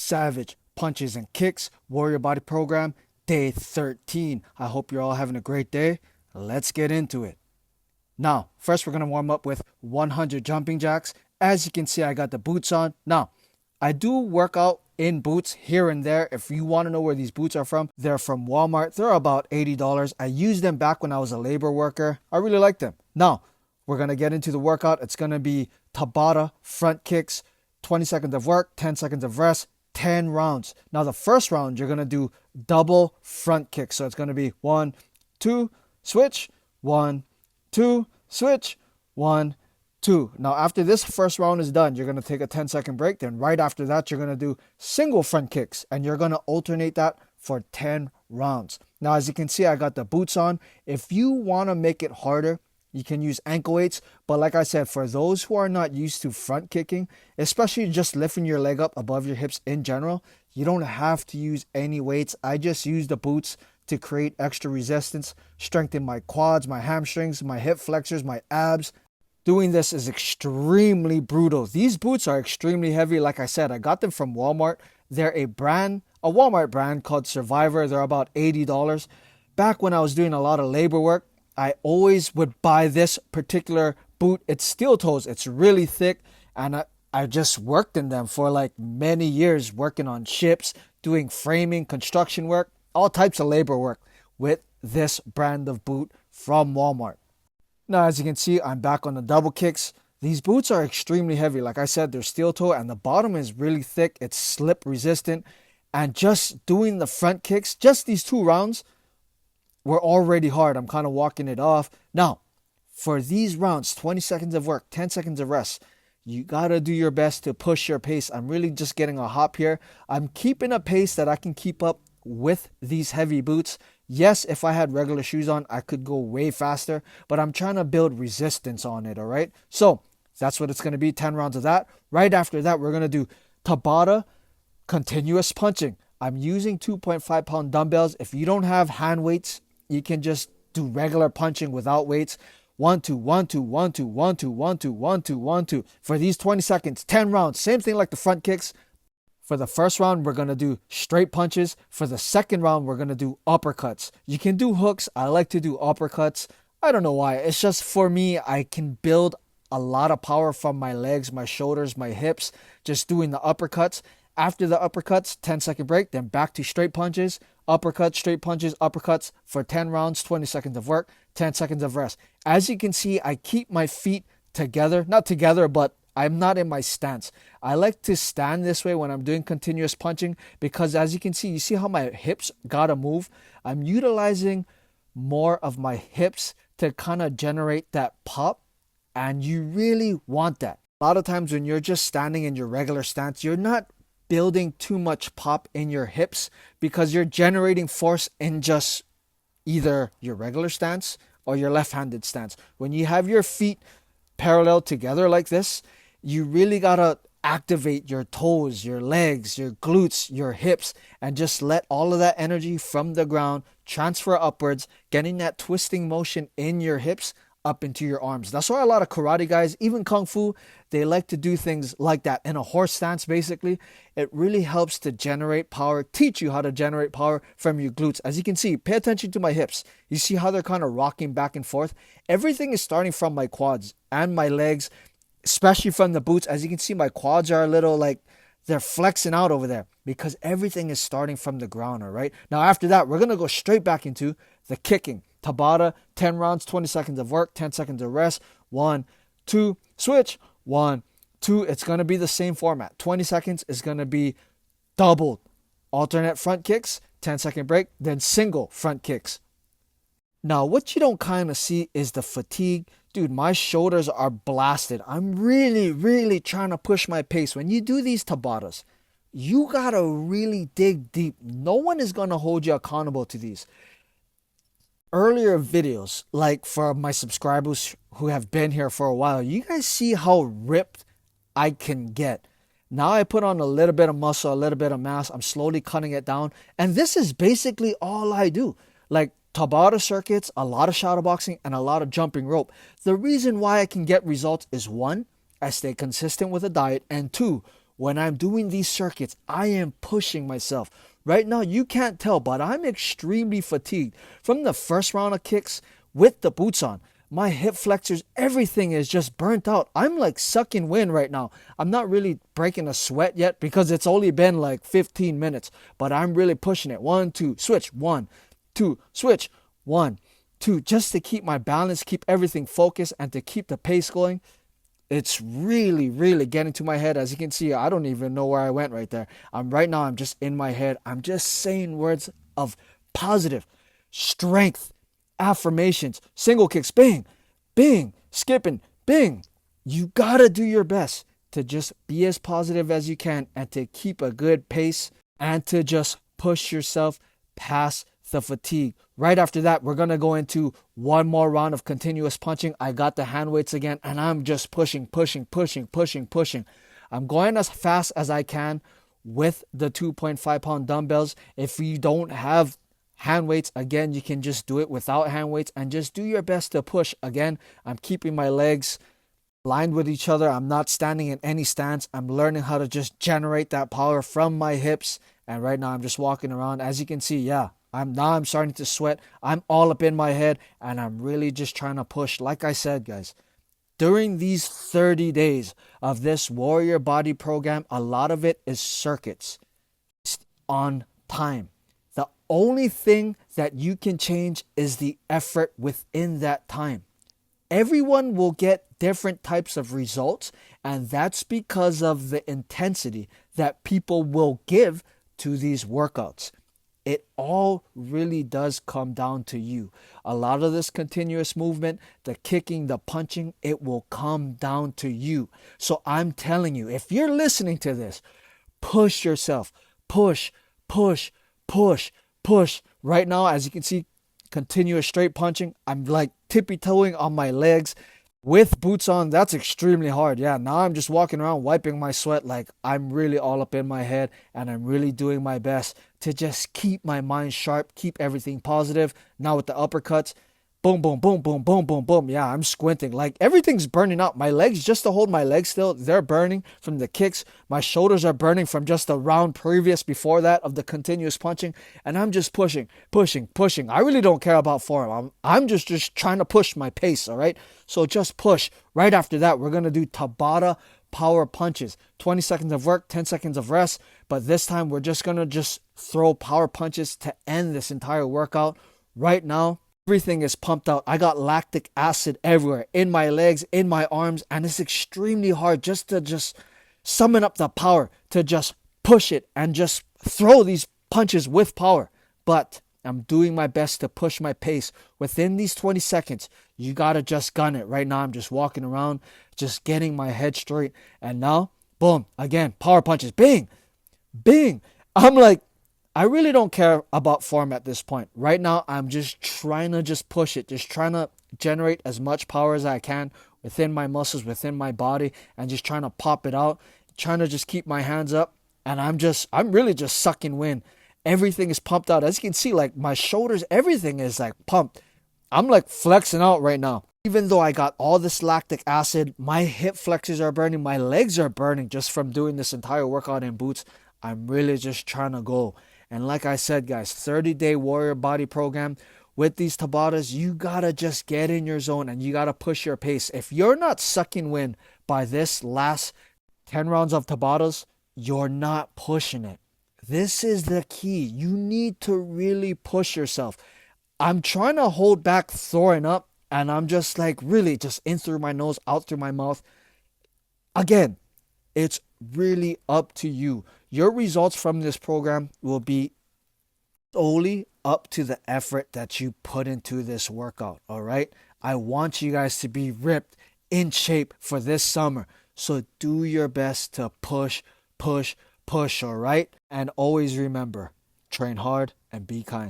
Savage Punches and Kicks Warrior Body Program, day 13. I hope you're all having a great day. Let's get into it. Now, first we're going to warm up with 100 jumping jacks. As you can see, I got the boots on. Now, I do work out in boots here and there. If you want to know where these boots are from, they're from Walmart. They're about $80. I used them back when I was a labor worker. I really like them. Now, we're going to get into the workout. It's going to be Tabata front kicks, 20 seconds of work, 10 seconds of rest, 10 rounds. Now, the first round, you're going to do double front kicks. So it's going to be 1, 2, switch, 1, 2, switch, 1, 2. Now, after this first round is done, you're going to take a 10-second break. Then right after that, you're going to do single front kicks. And you're going to alternate that for 10 rounds. Now, as you can see, I got the boots on. If you want to make it harder, you can use ankle weights. But like I said, for those who are not used to front kicking, especially just lifting your leg up above your hips in general, you don't have to use any weights. I just use the boots to create extra resistance, strengthen my quads, my hamstrings, my hip flexors, my abs. Doing this is extremely brutal. These boots are extremely heavy. Like I said, I got them from Walmart. They're a Walmart brand called Survivor. They're about $80. Back when I was doing a lot of labor work, I always would buy this particular boot. It's steel toes. It's really thick. And I just worked in them for like many years, working on ships, doing framing, construction work, all types of labor work with this brand of boot from Walmart. Now, as you can see, I'm back on the double kicks. These boots are extremely heavy. Like I said, they're steel toe and the bottom is really thick. It's slip resistant. And just doing the front kicks, just these 2 rounds, were already hard. I'm kind of walking it off. Now, for these rounds, 20 seconds of work, 10 seconds of rest, you got to do your best to push your pace. I'm really just getting a hop here. I'm keeping a pace that I can keep up with these heavy boots. Yes, if I had regular shoes on, I could go way faster, but I'm trying to build resistance on it, all right? So that's what it's going to be, 10 rounds of that. Right after that, we're going to do Tabata continuous punching. I'm using 2.5-pound dumbbells. If you don't have hand weights, you can just do regular punching without weights. 1, 2, 1, 2, 1, 2, 1, 2, 1, 2, 1, 2, 1, 2. For these 20 seconds, 10 rounds. Same thing like the front kicks. For the first round, we're going to do straight punches. For the second round, we're going to do uppercuts. You can do hooks. I like to do uppercuts. I don't know why. It's just for me, I can build a lot of power from my legs, my shoulders, my hips, just doing the uppercuts. After the uppercuts, 10-second break, then back to straight punches, uppercuts, straight punches, uppercuts for 10 rounds, 20 seconds of work, 10 seconds of rest. As you can see, I keep my feet together, not together, but I'm not in my stance. I like to stand this way when I'm doing continuous punching because as you can see, you see how my hips gotta move? I'm utilizing more of my hips to kind of generate that pop, and you really want that. A lot of times when you're just standing in your regular stance, you're not building too much pop in your hips because you're generating force in just either your regular stance or your left-handed stance. When you have your feet parallel together like this, you really gotta activate your toes, your legs, your glutes, your hips, and just let all of that energy from the ground transfer upwards, getting that twisting motion in your hips up into your arms. That's why a lot of karate guys, even kung fu, they like to do things like that in a horse stance. Basically, it really helps to generate power, teach you how to generate power from your glutes. As you can see, pay attention to my hips. You see how they're kind of rocking back and forth? Everything is starting from my quads and my legs, especially from the boots. As you can see, my quads are a little like they're flexing out over there because everything is starting from the ground, all right? Now, after that, we're going to go straight back into the kicking. Tabata, 10 rounds, 20 seconds of work, 10 seconds of rest. 1, 2, switch. 1, 2. It's going to be the same format. 20 seconds is going to be doubled. Alternate front kicks, 10-second break, then single front kicks. Now, what you don't kind of see is the fatigue. Dude, my shoulders are blasted. I'm really trying to push my pace. When you do these Tabatas, you got to really dig deep. No one is going to hold you accountable to these. Earlier videos, like for my subscribers who have been here for a while, you guys see how ripped I can get. Now I put on a little bit of muscle, a little bit of mass. I'm slowly cutting it down. And this is basically all I do. Like Tabata circuits, a lot of shadow boxing, and a lot of jumping rope. The reason why I can get results is 1, I stay consistent with a diet, and 2, when I'm doing these circuits, I am pushing myself. Right now, you can't tell, but I'm extremely fatigued. From the first round of kicks with the boots on, my hip flexors, everything is just burnt out. I'm like sucking wind right now. I'm not really breaking a sweat yet because it's only been like 15 minutes, but I'm really pushing it. 1, 2, switch, 1, 2, switch, 1, 2, just to keep my balance, keep everything focused, and to keep the pace going. It's really, really getting to my head. As you can see, I don't even know where I went right there. Right now, I'm just in my head. I'm just saying words of positive strength, affirmations, single kicks, bing, bing, skipping, bing. You gotta do your best to just be as positive as you can and to keep a good pace and to just push yourself past the fatigue. Right after that, we're going to go into one more round of continuous punching. I got the hand weights again, and I'm just pushing. I'm going as fast as I can with the 2.5 pound dumbbells. If you don't have hand weights, again, you can just do it without hand weights and just do your best to push. Again, I'm keeping my legs lined with each other. I'm not standing in any stance. I'm learning how to just generate that power from my hips. And right now I'm just walking around. As you can see, yeah, I'm starting to sweat. I'm all up in my head and I'm really just trying to push. Like I said, guys, during these 30 days of this Warrior Body program, a lot of it is circuits on time. The only thing that you can change is the effort within that time. Everyone will get different types of results, and that's because of the intensity that people will give to these workouts. It all really does come down to you. A lot of this continuous movement, the kicking, the punching, it will come down to you. So I'm telling you, if you're listening to this, push yourself. Push. Right now, as you can see, continuous straight punching. I'm like tippy-toeing on my legs with boots on. That's extremely hard. Yeah, now I'm just walking around wiping my sweat. Like I'm really all up in my head and I'm really doing my best to just keep my mind sharp, keep everything positive. Now with the uppercuts, boom, boom, boom, boom, boom, boom, boom. Yeah, I'm squinting. Like everything's burning up. My legs, just to hold my legs still, they're burning from the kicks. My shoulders are burning from just the round previous before that of the continuous punching. And I'm just pushing. I really don't care about form. I'm just trying to push my pace, all right? So just push. Right after that, we're going to do Tabata power punches. 20 seconds of work, 10 seconds of rest. But this time, we're just going to just throw power punches to end this entire workout. Right now, everything is pumped out. I got lactic acid everywhere, in my legs, in my arms, and it's extremely hard just to summon up the power to just push it and just throw these punches with power. But I'm doing my best to push my pace. Within these 20 seconds, you gotta just gun it. Right now, I'm just walking around, just getting my head straight. And now, boom, again, power punches, bing, bing. I'm like, I really don't care about form at this point. Right now, I'm just trying to just push it, just trying to generate as much power as I can within my muscles, within my body, and just trying to pop it out, trying to just keep my hands up. And I'm really just sucking wind. Everything is pumped out. As you can see, like my shoulders, everything is like pumped. I'm like flexing out right now. Even though I got all this lactic acid, my hip flexors are burning, my legs are burning just from doing this entire workout in boots. I'm really just trying to go. And like I said, guys, 30-day Warrior Body program. With these Tabatas, you gotta just get in your zone and you gotta push your pace. If you're not sucking wind by this last 10 rounds of Tabatas, you're not pushing it. This is the key. You need to really push yourself. I'm trying to hold back throwing up, and I'm just like really just in through my nose, out through my mouth. Again, it's really up to you. Your results from this program will be solely up to the effort that you put into this workout, all right? I want you guys to be ripped, in shape for this summer. So do your best to push, all right? And always remember, train hard and be kind.